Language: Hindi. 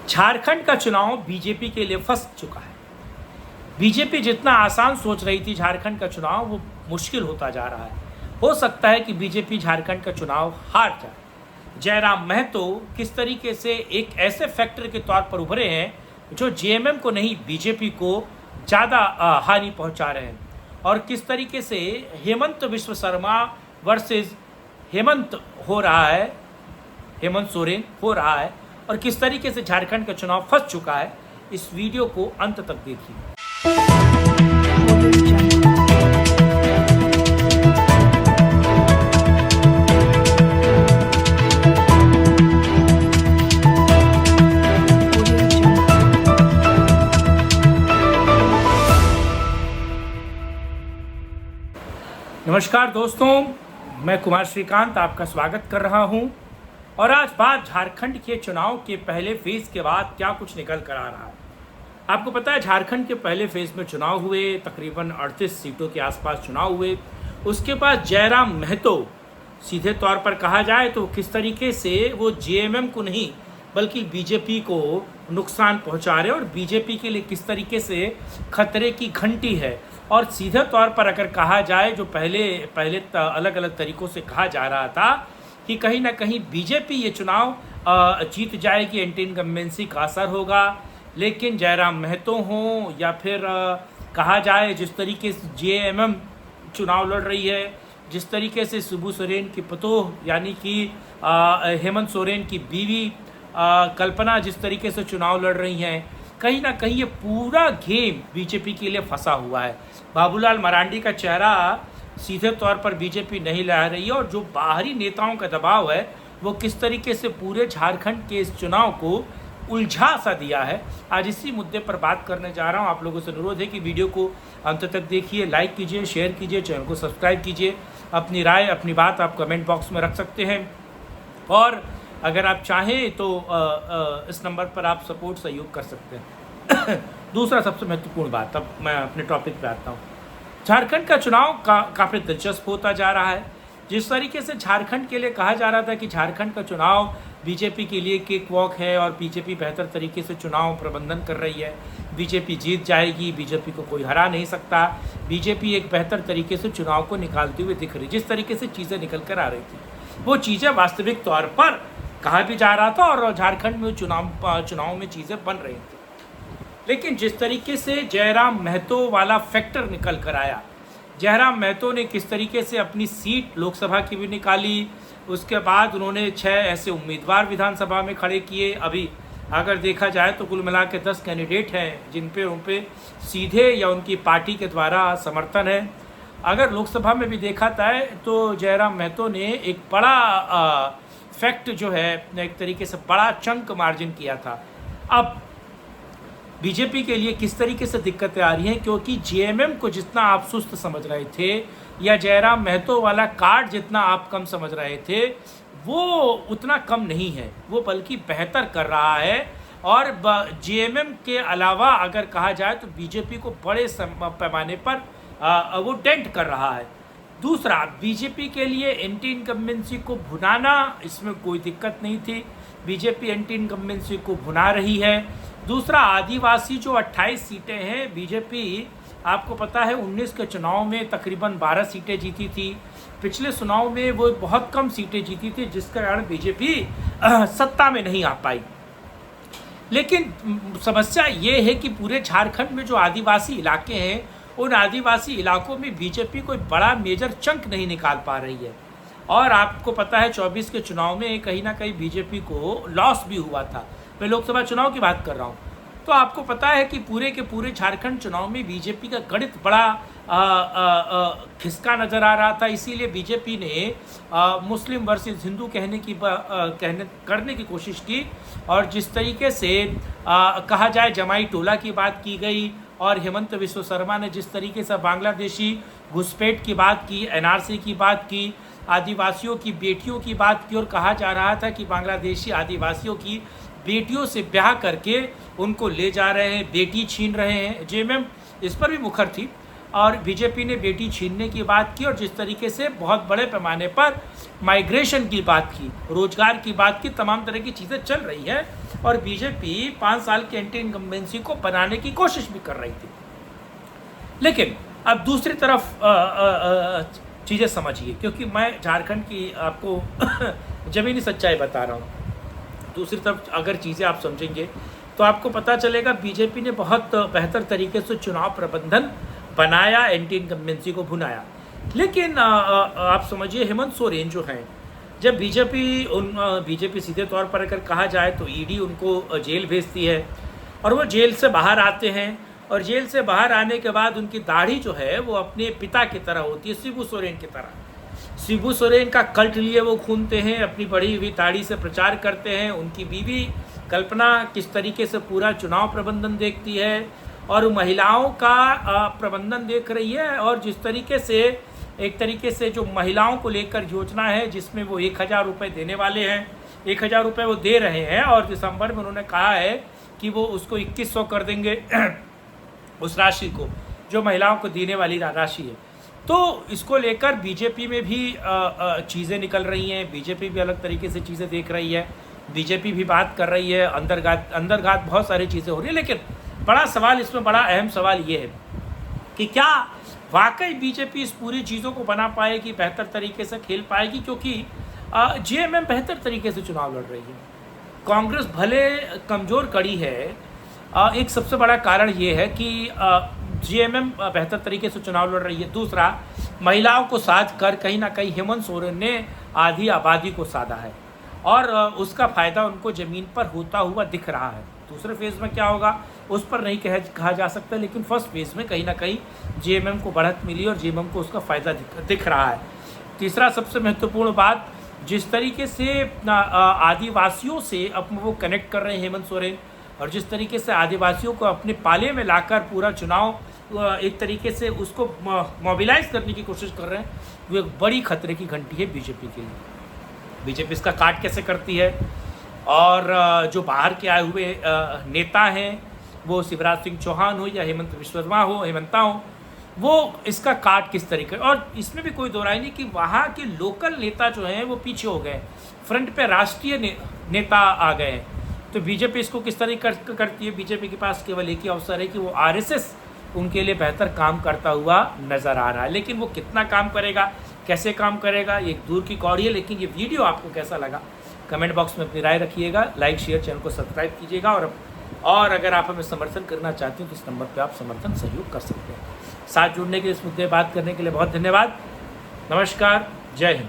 झारखंड का चुनाव बीजेपी के लिए फंस चुका है। बीजेपी जितना आसान सोच रही थी झारखंड का चुनाव, वो मुश्किल होता जा रहा है। हो सकता है कि बीजेपी झारखंड का चुनाव हार जाए। जयराम महतो किस तरीके से एक ऐसे फैक्टर के तौर पर उभरे हैं जो जेएमएम को नहीं बीजेपी को ज़्यादा हानि पहुंचा रहे हैं, और किस तरीके से हेमंत विश्व शर्मा वर्सेस हेमंत सोरेन हो रहा है, और किस तरीके से झारखंड का चुनाव फंस चुका है। इस वीडियो को अंत तक देखिए। नमस्कार दोस्तों, मैं कुमार श्रीकांत आपका स्वागत कर रहा हूं। और आज बात झारखंड के चुनाव के पहले फेज के बाद क्या कुछ निकल कर आ रहा है। आपको पता है झारखंड के पहले फेज में चुनाव हुए, तकरीबन 38 सीटों के आसपास चुनाव हुए। उसके बाद जयराम महतो, सीधे तौर पर कहा जाए तो किस तरीके से वो जेएमएम को नहीं बल्कि बीजेपी को नुकसान पहुंचा रहे, और बीजेपी के लिए किस तरीके से खतरे की घंटी है। और सीधे तौर पर अगर कहा जाए, जो पहले अलग अलग तरीक़ों से कहा जा रहा था कि कहीं ना कहीं बीजेपी ये चुनाव जीत जाएगी, एंटी इनकम्बेंसी का असर होगा। लेकिन जयराम महतो हों या फिर कहा जाए जिस तरीके से जेएमएम चुनाव लड़ रही है, जिस तरीके से शिबू सोरेन की पतोह यानी कि हेमंत सोरेन की बीवी कल्पना जिस तरीके से चुनाव लड़ रही हैं, कहीं ना कहीं ये पूरा गेम बीजेपी के लिए फंसा हुआ है। बाबूलाल मरांडी का चेहरा सीधे तौर पर बीजेपी नहीं ला रही है, और जो बाहरी नेताओं का दबाव है वो किस तरीके से पूरे झारखंड के इस चुनाव को उलझा सा दिया है। आज इसी मुद्दे पर बात करने जा रहा हूं। आप लोगों से अनुरोध है कि वीडियो को अंत तक देखिए, लाइक कीजिए, शेयर कीजिए, चैनल को सब्सक्राइब कीजिए। अपनी राय, अपनी बात आप कमेंट बॉक्स में रख सकते हैं, और अगर आप चाहें तो इस नंबर पर आप सपोर्ट सहयोग कर सकते हैं। दूसरा सबसे महत्वपूर्ण बात, अब मैं अपने टॉपिक पे आता हूँ। झारखंड का चुनाव काफ़ी दिलचस्प होता जा रहा है। जिस तरीके से झारखंड के लिए कहा जा रहा था कि झारखंड का चुनाव बीजेपी के लिए केक वॉक है और बीजेपी बेहतर तरीके से चुनाव प्रबंधन कर रही है, बीजेपी जीत जाएगी, बीजेपी को कोई हरा नहीं सकता, बीजेपी एक बेहतर तरीके से चुनाव को निकालती हुई दिख रही। जिस तरीके से चीज़ें निकल कर आ रही थी वो चीज़ें वास्तविक तौर पर कहा भी जा रहा था, और झारखंड में चुनाव में चीज़ें बन रही थी। लेकिन जिस तरीके से जयराम महतो वाला फैक्टर निकल कर आया, जयराम महतो ने किस तरीके से अपनी सीट लोकसभा की भी निकाली, उसके बाद उन्होंने 6 ऐसे उम्मीदवार विधानसभा में खड़े किए। अभी अगर देखा जाए तो कुल मिला के 10 कैंडिडेट हैं जिन पे उन पे सीधे या उनकी पार्टी के द्वारा समर्थन है। अगर लोकसभा में भी देखा जाए तो जयराम महतो ने एक बड़ा फैक्ट जो है, एक तरीके से बड़ा चंक मार्जिन किया था। अब बीजेपी के लिए किस तरीके से दिक्कतें आ रही हैं, क्योंकि जेएमएम को जितना आप सुस्त समझ रहे थे या जयराम महतो वाला कार्ड जितना आप कम समझ रहे थे, वो उतना कम नहीं है, वो बल्कि बेहतर कर रहा है। और जेएमएम के अलावा अगर कहा जाए तो बीजेपी को बड़े पैमाने पर वो डेंट कर रहा है। दूसरा, बीजेपी के लिए एंटी इनकम्बेंसी को भुनाना, इसमें कोई दिक्कत नहीं थी, बीजेपी एंटी इनकम्बेंसी को भुना रही है। दूसरा, आदिवासी जो 28 सीटें हैं, बीजेपी आपको पता है 19 के चुनाव में तकरीबन 12 सीटें जीती थी। पिछले चुनाव में वो बहुत कम सीटें जीती थी, जिसके कारण बीजेपी सत्ता में नहीं आ पाई। लेकिन समस्या ये है कि पूरे झारखंड में जो आदिवासी इलाके हैं, उन आदिवासी इलाकों में बीजेपी कोई बड़ा मेजर चंक नहीं निकाल पा रही है। और आपको पता है 24 के चुनाव में कहीं ना कहीं बीजेपी को लॉस भी हुआ था। मैं लोकसभा चुनाव की बात कर रहा हूँ। तो आपको पता है कि पूरे के पूरे झारखंड चुनाव में बीजेपी का गणित बड़ा खिसका नज़र आ रहा था। इसीलिए बीजेपी ने मुस्लिम वर्सेस हिंदू करने की कोशिश की, और जिस तरीके से कहा जाए जमाई टोला की बात की गई, और हेमंत विश्व शर्मा ने जिस तरीके से बांग्लादेशी घुसपैठ की बात की, एनआरसी की बात की, आदिवासियों की बेटियों की बात की, और कहा जा रहा था कि बांग्लादेशी आदिवासियों की बेटियों से ब्याह करके उनको ले जा रहे हैं, बेटी छीन रहे हैं। जेएमएम इस पर भी मुखर थी, और बीजेपी ने बेटी छीनने की बात की, और जिस तरीके से बहुत बड़े पैमाने पर माइग्रेशन की बात की, रोजगार की बात की, तमाम तरह की चीज़ें चल रही है और बीजेपी 5 साल की एंटी इनकम्बेंसी को बनाने की कोशिश भी कर रही थी। लेकिन अब दूसरी तरफ चीज़ें समझिए, क्योंकि मैं झारखंड की आपको ज़मीनी सच्चाई बता रहा हूँ। दूसरी तरफ अगर चीज़ें आप समझेंगे तो आपको पता चलेगा बीजेपी ने बहुत बेहतर तरीके से चुनाव प्रबंधन बनाया, एंटी इनकम्बेंसी को भुनाया। लेकिन आप समझिए हेमंत सोरेन जो हैं, जब बीजेपी सीधे तौर पर अगर कहा जाए तो ईडी उनको जेल भेजती है और वो जेल से बाहर आते हैं और जेल से बाहर आने के बाद उनकी दाढ़ी जो है वो अपने पिता की तरह होती है, शिबू सोरेन की तरह। शिबू सोरेन का कल्ट लिए वो घूमते हैं, अपनी बढ़ी हुई दाढ़ी से प्रचार करते हैं। उनकी बीवी कल्पना किस तरीके से पूरा चुनाव प्रबंधन देखती है और महिलाओं का प्रबंधन देख रही है, और जिस तरीके से एक तरीके से जो महिलाओं को लेकर योजना है जिसमें वो 1000 रुपये देने वाले हैं, 1000 रुपये वो दे रहे हैं और दिसंबर में उन्होंने कहा है कि वो उसको 2100 कर देंगे उस राशि को जो महिलाओं को देने वाली राशि है। तो इसको लेकर बीजेपी में भी चीज़ें निकल रही हैं, बीजेपी भी अलग तरीके से चीज़ें देख रही है, बीजेपी भी बात कर रही है, अंतर्घात बहुत सारी चीज़ें हो रही है। लेकिन बड़ा सवाल, इसमें बड़ा अहम सवाल ये है कि क्या वाकई बीजेपी इस पूरी चीज़ों को बना पाएगी, बेहतर तरीके से खेल पाएगी, क्योंकि जेएमएम बेहतर तरीके से चुनाव लड़ रही है। कांग्रेस भले कमज़ोर कड़ी है, एक सबसे बड़ा कारण ये है कि जेएमएम बेहतर तरीके से चुनाव लड़ रही है। दूसरा, महिलाओं को साध कर कहीं ना कहीं हेमंत सोरेन ने आधी आबादी को साधा है और उसका फ़ायदा उनको ज़मीन पर होता हुआ दिख रहा है। दूसरे फेज़ में क्या होगा उस पर नहीं कहा जा सकता, लेकिन फर्स्ट फेज़ में कहीं ना कहीं जेएमएम को बढ़त मिली और जेएमएम को उसका फ़ायदा दिख रहा है। तीसरा सबसे महत्वपूर्ण बात, जिस तरीके से आदिवासियों से अब वो कनेक्ट कर रहे हैं हेमंत सोरेन, और जिस तरीके से आदिवासियों को अपने पाले में लाकर पूरा चुनाव एक तरीके से उसको मोबिलाइज करने की कोशिश कर रहे हैं, वो एक बड़ी खतरे की घंटी है बीजेपी के लिए। बीजेपी इसका काट कैसे करती है, और जो बाहर के आए हुए नेता हैं, वो शिवराज सिंह चौहान हो या हेमंत विश्वकर्मा हो, हेमंता हो, वो इसका काट किस तरीके। और इसमें भी कोई दो राय नहीं कि वहाँ के लोकल नेता जो हैं वो पीछे हो गए, फ्रंट पे राष्ट्रीय नेता आ गए हैं। तो बीजेपी इसको किस तरीके करती है। बीजेपी के पास केवल एक ही अवसर है कि वो आरएसएस उनके लिए बेहतर काम करता हुआ नज़र आ रहा है, लेकिन वो कितना काम करेगा, कैसे काम करेगा, ये दूर की कौड़ी है। लेकिन ये वीडियो आपको कैसा लगा कमेंट बॉक्स में अपनी राय रखिएगा, लाइक शेयर, चैनल को सब्सक्राइब कीजिएगा, और अगर आप हमें समर्थन करना चाहते हैं तो इस नंबर पर आप समर्थन सहयोग कर सकते हैं। साथ जुड़ने के लिए, इस मुद्दे बात करने के लिए बहुत धन्यवाद। नमस्कार, जय हिंद।